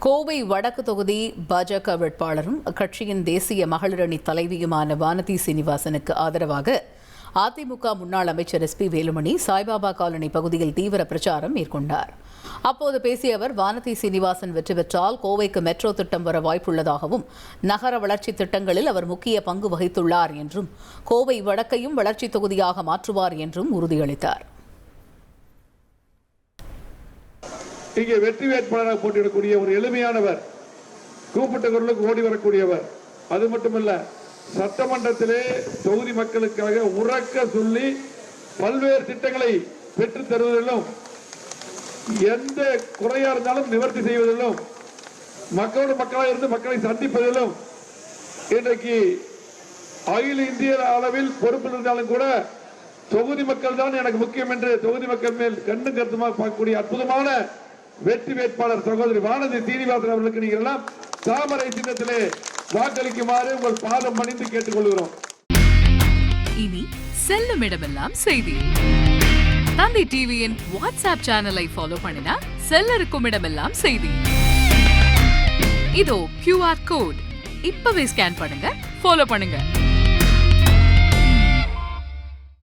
கோவை வடக்கு தொகுதி பாஜக வேட்பாளரும் அக்கட்சியின் தேசிய மகளிரணி தலைவியுமான வானதி சீனிவாசனுக்கு ஆதரவாக அதிமுக முன்னாள் அமைச்சர் SP வேலுமணி சாய்பாபா காலனி பகுதியில் தீவிர பிரச்சாரம் மேற்கொண்டார். அப்போது பேசிய அவர், வானதி சீனிவாசன் வெற்றி பெற்றால் கோவைக்கு மெட்ரோ திட்டம் வர வாய்ப்புள்ளதாகவும், நகர வளர்ச்சி திட்டங்களில் அவர் முக்கிய பங்கு வகித்துள்ளார் என்றும், கோவை வடக்கையும் வளர்ச்சி தொகுதியாக மாற்றுவார் என்றும் உறுதியளித்தார். இங்கே வெற்றி வேட்பாளராக போட்டியிடக்கூடிய ஒரு எளிமையானவர், கூப்பிட்ட குரலுக்கு ஓடி வரக்கூடியவர். அது மட்டுமல்ல, சட்டமன்றத்திலே தொகுதி மக்களுக்காக உறக்க சொல்லி பல்வேறு திட்டங்களை பெற்றுத் தருவதிலும், எந்த குறையா இருந்தாலும் நிவர்த்தி செய்வதிலும், மக்களோடு மக்களாக இருந்து மக்களை சந்திப்பதிலும், இன்றைக்கு அகில இந்திய அளவில் பொறுப்பில் இருந்தாலும் கூட தொகுதி மக்கள் தான் எனக்கு முக்கியம் என்று தொகுதி மக்கள் மேல் கண்ணும் கருத்துமாக பார்க்கக்கூடிய அற்புதமான வெற்றி வேட்பாளர் சகோதரி வானதி சீனிவாசன் அவர்களுக்கு நீங்கள் எல்லாம் தாமரை சின்னத்திலே வாக்களிக்குமாறு உங்கள் பாதம் பணிந்து கேட்டுக்கொள்கிறோம். இனி செல்லும் இடமெல்லாம் செய்தி. தந்தை டிவியின் வாட்ஸ்அப் சேனலை ஃபாலோ பண்ணினா செல்ல இருக்கும் இடமெல்லாம் செய்தி. இதோ QR கோட், இப்பவே ஸ்கேன் பண்ணுங்க, ஃபாலோ பண்ணுங்க.